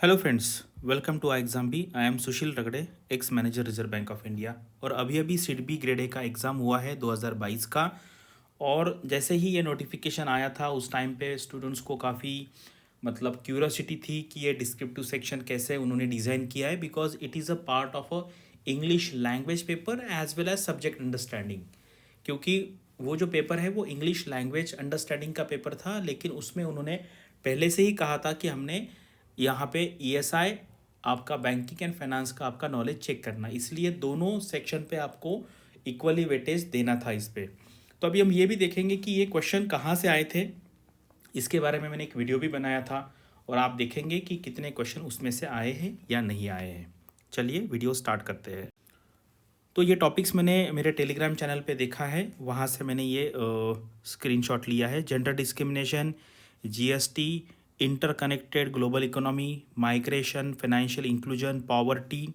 Hello friends, welcome to ExamBee. I am Sushil Ragade, ex manager Reserve Bank of India. और अभी अभी SIDBI grade A का exam हुआ है 2022 का। और जैसे ही ये नोटिफिकेशन आया था उस टाइम पे स्टूडेंट्स को काफ़ी मतलब क्यूरियोसिटी थी कि ये डिस्क्रिप्टिव सेक्शन कैसे उन्होंने डिज़ाइन किया है, because it is a part of a English language paper as well as subject understanding. क्योंकि वो जो पेपर है वो इंग्लिश लैंग्वेज अंडरस्टैंडिंग का पेपर था, लेकिन उसमें उन्होंने पहले से ही कहा था कि हमने यहाँ पे ईएसआई, आपका बैंकिंग एंड फाइनेंस का आपका नॉलेज चेक करना, इसलिए दोनों सेक्शन पे आपको इक्वली वेटेज देना था इस पे। तो अभी हम ये भी देखेंगे कि ये क्वेश्चन कहाँ से आए थे, इसके बारे में मैंने एक वीडियो भी बनाया था और आप देखेंगे कि कितने क्वेश्चन उसमें से आए हैं या नहीं आए हैं। चलिए वीडियो स्टार्ट करते हैं। तो ये टॉपिक्स मैंने मेरे टेलीग्राम चैनल पे देखा है, वहाँ से मैंने ये स्क्रीनशॉट लिया है। Gender discrimination, GST, interconnected global economy, migration, financial inclusion, poverty,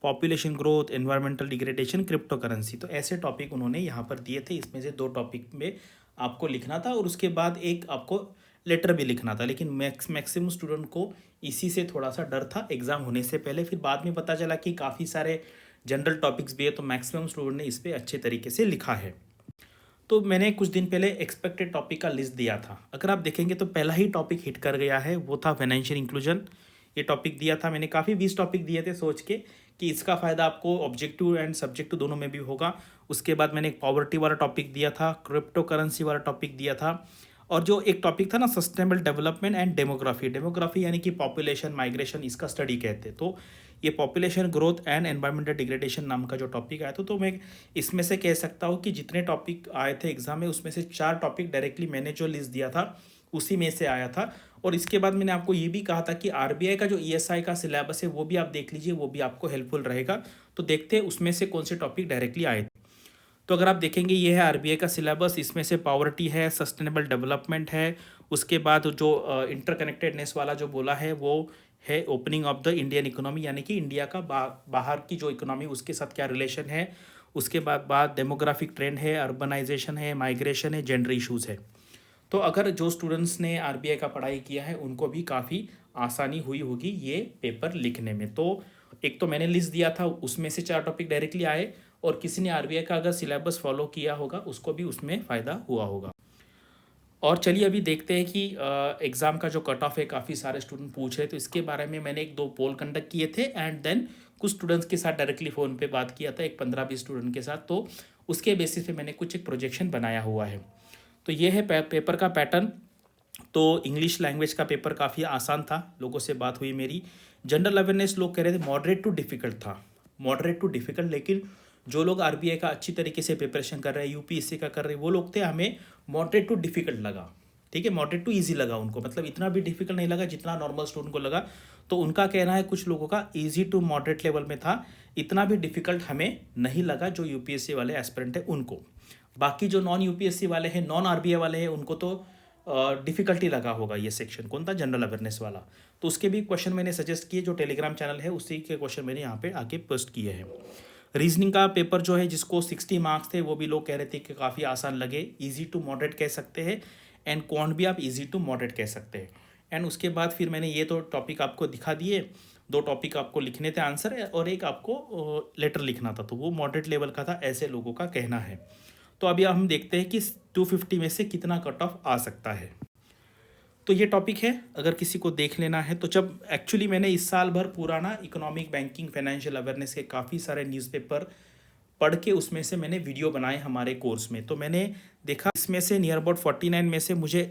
population growth, environmental degradation, crypto currency. तो ऐसे टॉपिक उन्होंने यहाँ पर दिए थे। इसमें से दो टॉपिक में आपको लिखना था और उसके बाद एक आपको लेटर भी लिखना था, लेकिन मैक्सिमम स्टूडेंट को इसी से थोड़ा सा डर था एग्ज़ाम होने से पहले। फिर बाद में पता चला कि काफ़ी सारे जनरल टॉपिक्स भी है, तो मैक्सिमम स्टूडेंट ने इस पर अच्छे तरीके से लिखा है। तो मैंने कुछ दिन पहले एक्सपेक्टेड टॉपिक का लिस्ट दिया था। अगर आप देखेंगे तो पहला ही टॉपिक हिट कर गया है, वो था फाइनेंशियल इंक्लूजन। ये टॉपिक दिया था मैंने, काफ़ी 20 टॉपिक दिए थे सोच के कि इसका फ़ायदा आपको ऑब्जेक्टिव एंड सब्जेक्टिव दोनों में भी होगा। उसके बाद मैंने एक पॉवर्टी वाला टॉपिक दिया था, क्रिप्टो करेंसी वाला टॉपिक दिया था, और जो एक टॉपिक था ना sustainable development and demography. Demography यानी कि पॉपुलेशन माइग्रेशन, इसका स्टडी कहते हैं। तो ये population growth and environmental degradation नाम का जो टॉपिक आया था, तो मैं इसमें से कह सकता हूँ कि जितने टॉपिक आए थे एग्जाम में उसमें से 4 टॉपिक डायरेक्टली मैंने जो लिस्ट दिया था उसी में से आया था। और इसके बाद मैंने आपको ये भी कहा था कि आरबीआई का जो ईएसआई का सिलेबस है वो भी आप देख लीजिए, वो भी आपको हेल्पफुल रहेगा। तो देखते हैं उसमें से कौन से टॉपिक डायरेक्टली आए थे। तो अगर आप देखेंगे ये है आरबीआई का सिलेबस, इसमें से पॉवर्टी है, सस्टेनेबल डेवलपमेंट है, उसके बाद जो इंटरकनेक्टेडनेस वाला जो बोला है वो है opening of the Indian economy, यानी कि इंडिया का बाहर की जो इकोनॉमी उसके साथ क्या रिलेशन है। उसके बाद डेमोग्राफिक ट्रेंड है, अर्बनाइजेशन है, माइग्रेशन है, जेंडर इशूज़ है। तो अगर जो स्टूडेंट्स ने आरबीआई का पढ़ाई किया है उनको भी काफ़ी आसानी हुई होगी ये पेपर लिखने में। तो एक तो मैंने लिस्ट दिया था उसमें से 4 टॉपिक डायरेक्टली आए, और किसी ने आरबीआई का अगर सिलेबस फॉलो किया होगा उसको भी उसमें फ़ायदा हुआ होगा। और चलिए अभी देखते हैं कि एग्ज़ाम का जो कट ऑफ है, काफ़ी सारे स्टूडेंट पूछ रहे, तो इसके बारे में मैंने एक दो पोल कंडक्ट किए थे एंड देन कुछ स्टूडेंट्स के साथ डायरेक्टली फ़ोन पे बात किया था, एक 15-20 स्टूडेंट के साथ। तो उसके बेसिस पे मैंने कुछ एक प्रोजेक्शन बनाया हुआ है। तो ये है पेपर का पैटर्न। तो इंग्लिश लैंग्वेज का पेपर काफ़ी आसान था, लोगों से बात हुई मेरी। जनरल अवेयरनेस लोग कह रहे थे मॉडरेट टू डिफ़िकल्ट था, मॉडरेट टू डिफ़िकल्ट। लेकिन जो लोग आरबीआई का अच्छी तरीके से प्रिपरेशन कर रहे हैं, यूपीएससी का कर रहे हैं, वो लोग थे, हमें मॉडरेट टू डिफ़िकल्ट लगा। ठीक है, मॉडरेट टू ईजी लगा उनको, मतलब इतना भी डिफ़िकल्ट नहीं लगा जितना नॉर्मल स्टूडेंट को लगा। तो उनका कहना है कुछ लोगों का ईजी टू मॉडरेट लेवल में था, इतना भी डिफ़िकल्ट हमें नहीं लगा जो यूपीएससी वाले एस्पिरेंट है उनको। बाकी जो नॉन यूपीएससी वाले हैं, नॉन आरबीआई वाले हैं, उनको तो डिफ़िकल्टी लगा होगा ये सेक्शन। कौन था? जनरल अवेयरनेस वाला। तो उसके भी क्वेश्चन मैंने सजेस्ट किए, जो टेलीग्राम चैनल है उसी के क्वेश्चन मैंने यहाँ पे आके पोस्ट किए हैं। रीजनिंग का पेपर जो है जिसको 60 मार्क्स थे, वो भी लोग कह रहे थे कि काफ़ी आसान लगे, ईजी टू मॉडरेट कह सकते हैं, एंड क्वांट भी आप ईजी टू मॉडरेट कह सकते हैं। एंड उसके बाद फिर मैंने ये तो टॉपिक आपको दिखा दिए, दो टॉपिक आपको लिखने थे आंसर, और एक आपको लेटर लिखना था, तो वो मॉडरेट लेवल का था, ऐसे लोगों का कहना है। तो अभी हम देखते हैं कि 250 में से कितना कट ऑफ आ सकता है। तो ये टॉपिक है, अगर किसी को देख लेना है तो। जब एक्चुअली मैंने इस साल भर पुराना इकोनॉमिक, बैंकिंग, फाइनेंशियल अवेयरनेस के काफ़ी सारे न्यूज़पेपर पढ़ के उसमें से मैंने वीडियो बनाए हमारे कोर्स में, तो मैंने देखा इसमें से नियर अबाउट 49 में से मुझे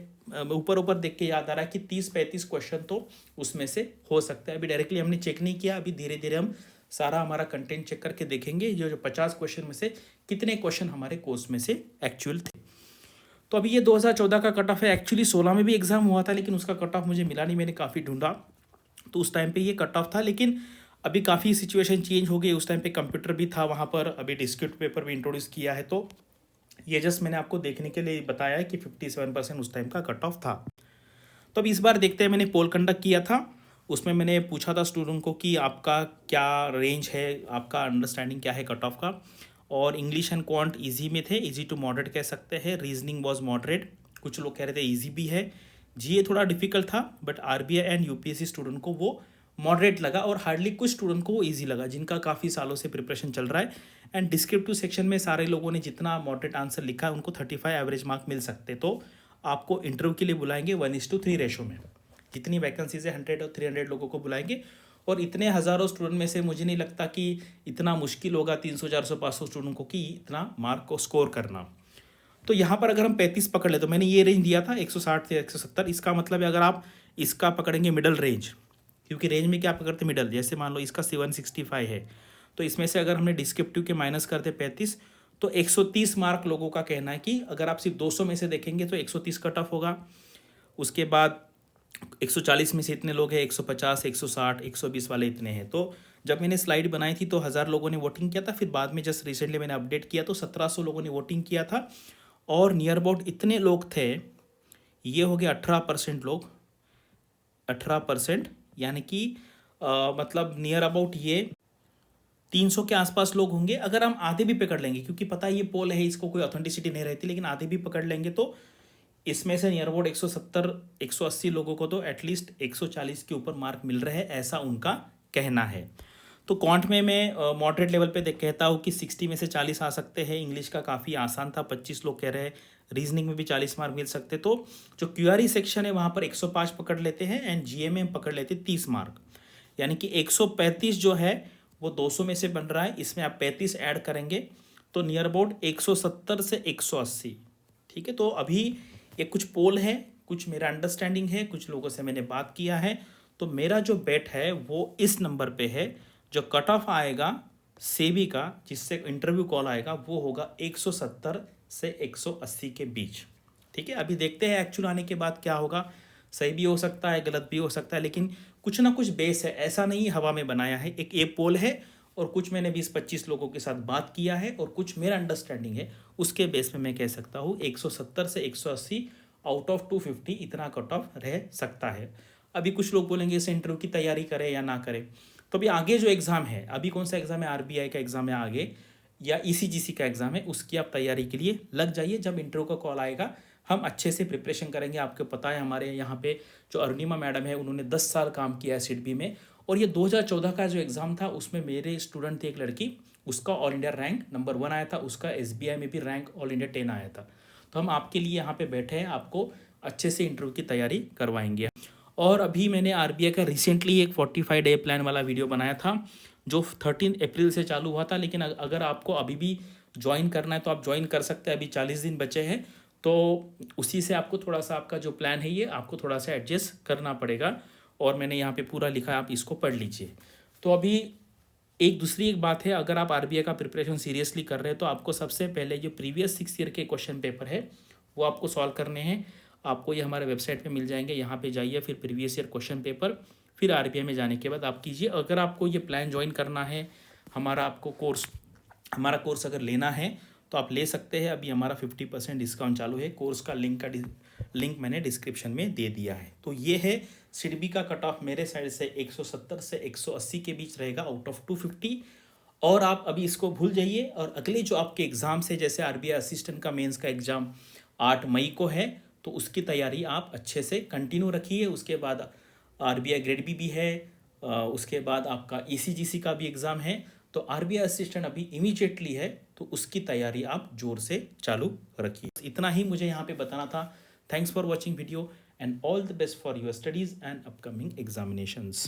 ऊपर ऊपर देख के याद आ रहा है कि 30-35 क्वेश्चन तो उसमें से हो सकता है। अभी डायरेक्टली हमने चेक नहीं किया, अभी धीरे धीरे हम सारा हमारा कंटेंट चेक करके देखेंगे जो 50 क्वेश्चन में से कितने क्वेश्चन हमारे कोर्स में से एक्चुअल थे। तो अभी ये 2014 का कट ऑफ है। एक्चुअली 16 में भी एग्ज़ाम हुआ था, लेकिन उसका कट ऑफ मुझे मिला नहीं, मैंने काफ़ी ढूंढा, तो उस टाइम पे ये कट ऑफ था। लेकिन अभी काफ़ी सिचुएशन चेंज हो गई, उस टाइम पे कंप्यूटर भी था वहाँ पर, अभी डिस्क्रिप्ट पेपर भी इंट्रोड्यूस किया है। तो ये जस्ट मैंने आपको देखने के लिए बताया है कि 57% उस टाइम का कट ऑफ था। तो अब इस बार देखते हैं, मैंने पोल कंडक्ट किया था, उसमें मैंने पूछा था स्टूडेंट को कि आपका क्या रेंज है, आपका अंडरस्टैंडिंग क्या है कट ऑफ का। और इंग्लिश एंड क्वांट इजी में थे, इजी टू मॉडरेट कह सकते हैं। रीजनिंग वाज मॉडरेट, कुछ लोग कह रहे थे इजी भी है। जीए थोड़ा डिफिकल्ट था, but RBI and UPSC student को वो मॉडरेट लगा और हार्डली कुछ स्टूडेंट को वो ईजी लगा जिनका काफ़ी सालों से प्रिपरेशन चल रहा है। एंड डिस्क्रिप्टिव सेक्शन में सारे लोगों ने जितना मॉडरेट आंसर लिखा है उनको 35 एवरेज मार्क मिल सकते। तो आपको इंटरव्यू के लिए बुलाएंगे 1:3 रेशो में, जितनी वैकेंसीज है 100 और 300 लोगों को बुलाएंगे। और इतने हज़ारों स्टूडेंट में से मुझे नहीं लगता कि इतना मुश्किल होगा 300 400 500 स्टूडेंट को कि इतना मार्क को स्कोर करना। तो यहाँ पर अगर हम 35 पकड़ ले, तो मैंने ये रेंज दिया था 160 से 170, इसका मतलब है अगर आप इसका पकड़ेंगे मिडल रेंज, क्योंकि रेंज में क्या पकड़ते मिडल, जैसे मान लो इसका 765 है, तो इसमें से अगर हमने डिस्क्रिप्टिव के माइनस करते 35, तो 130 मार्क लोगों का कहना है कि अगर आप सिर्फ 200 में से देखेंगे तो 130 कट ऑफ होगा। उसके बाद 140 में से इतने लोग हैं, 150, 160, 120 वाले इतने हैं। तो जब मैंने स्लाइड बनाई थी तो 1000 लोगों ने वोटिंग किया था, फिर बाद में जस्ट रिसेंटली मैंने अपडेट किया तो 1700 लोगों ने वोटिंग किया था। और नियर अबाउट इतने लोग थे, ये हो गया 18% लोग, 18%, यानी कि मतलब नियर अबाउट ये 300 के आसपास लोग होंगे। अगर हम आधे भी पकड़ लेंगे, क्योंकि पता है ये पोल है, इसको कोई ऑथेंटिसिटी नहीं रहती, लेकिन आधे भी पकड़ लेंगे तो इसमें से नियर अबाउट 170 180 लोगों को तो एटलीस्ट 140 के ऊपर मार्क मिल रहे हैं, ऐसा उनका कहना है। तो क्वांट में मैं मॉडरेट लेवल पे कहता हूँ कि 60 में से 40 आ सकते हैं। इंग्लिश का काफ़ी आसान था, 25 लोग कह रहे हैं। रीजनिंग में भी 40 मार्क मिल सकते। तो जो क्यूआरई सेक्शन है वहाँ पर 105 पकड़ लेते हैं एंड जीएमए में पकड़ लेते 30 मार्क, यानी कि 135 जो है वो 200 में से बन रहा है। इसमें आप 35 ऐड करेंगे तो नियर अबाउट 170 से 180। ठीक है, तो अभी ये कुछ पोल है, कुछ मेरा अंडरस्टैंडिंग है, कुछ लोगों से मैंने बात किया है। तो मेरा जो बेट है वो इस नंबर पे है। जो कट ऑफ आएगा सेबी का, जिससे इंटरव्यू कॉल आएगा, वो होगा 170 से 180 के बीच। ठीक है, अभी देखते हैं एक्चुअल आने के बाद क्या होगा। सही भी हो सकता है, गलत भी हो सकता है, लेकिन कुछ ना कुछ बेस है, ऐसा नहीं हवा में बनाया है। एक ए पोल है और कुछ मैंने 20-25 लोगों के साथ बात किया है और कुछ मेरा अंडरस्टैंडिंग है, उसके बेस पे मैं कह सकता हूँ 170 से 180 आउट ऑफ 250 इतना कट ऑफ रह सकता है। अभी कुछ लोग बोलेंगे इस इंटरव्यू की तैयारी करें या ना करें। तो अभी आगे जो एग्ज़ाम है, अभी कौन सा एग्ज़ाम है, आरबीआई का एग्ज़ाम है आगे, या ईसीजीसी का एग्ज़ाम है, उसकी आप तैयारी के लिए लग जाइए। जब इंटरव्यू का कॉल आएगा हम अच्छे से प्रिपरेशन करेंगे। आपको पता है हमारे यहाँ पे जो अरुणिमा मैडम है, उन्होंने 10 साल काम किया है सिडबी में, और ये 2014 का जो एग्ज़ाम था उसमें मेरे स्टूडेंट थे एक लड़की, उसका ऑल इंडिया रैंक नंबर 1 आया था, उसका एसबीआई में भी रैंक ऑल इंडिया 10 आया था। तो हम आपके लिए यहाँ पे बैठे हैं, आपको अच्छे से इंटरव्यू की तैयारी करवाएंगे। और अभी मैंने आरबीआई का रिसेंटली एक 45 डे प्लान वाला वीडियो बनाया था जो 13 अप्रैल से चालू हुआ था, लेकिन अगर आपको अभी भी ज्वाइन करना है तो आप ज्वाइन कर सकते हैं। अभी 40 दिन बचे हैं, तो उसी से आपको थोड़ा सा आपका जो प्लान है ये आपको थोड़ा सा एडजस्ट करना पड़ेगा। और मैंने यहाँ पे पूरा लिखा है, आप इसको पढ़ लीजिए। तो अभी एक बात है, अगर आप आरबीआई का प्रिपरेशन सीरियसली कर रहे हैं तो आपको सबसे पहले जो प्रीवियस 6 ईयर के क्वेश्चन पेपर है वो आपको सॉल्व करने हैं। आपको ये हमारे वेबसाइट पे मिल जाएंगे, यहाँ पे जाइए, फिर प्रीवियस ईयर क्वेश्चन पेपर, फिर आरबीआई में जाने के बाद आप कीजिए। अगर आपको ये प्लान ज्वाइन करना है, हमारा कोर्स अगर लेना है तो आप ले सकते हैं। अभी हमारा 50% डिस्काउंट चालू है। कोर्स का लिंक मैंने डिस्क्रिप्शन में दे दिया है। तो ये है सिडबी का कट ऑफ मेरे साइड से 170 से 180 के बीच रहेगा आउट ऑफ 250। और आप अभी इसको भूल जाइए और अगले जो आपके एग्ज़ाम से, जैसे आरबीआई असिस्टेंट का मेंस का एग्ज़ाम 8 मई को है, तो उसकी तैयारी आप अच्छे से कंटिन्यू रखिए। उसके बाद आरबीआई ग्रेड बी भी है, उसके बाद आपका ईसीजीसी का भी एग्ज़ाम है। तो आरबीआई असिस्टेंट अभी इमीडिएटली है, तो उसकी तैयारी आप जोर से चालू रखिए। इतना ही मुझे यहाँ पे बताना था। Thanks for watching video and all the best for your studies and upcoming examinations.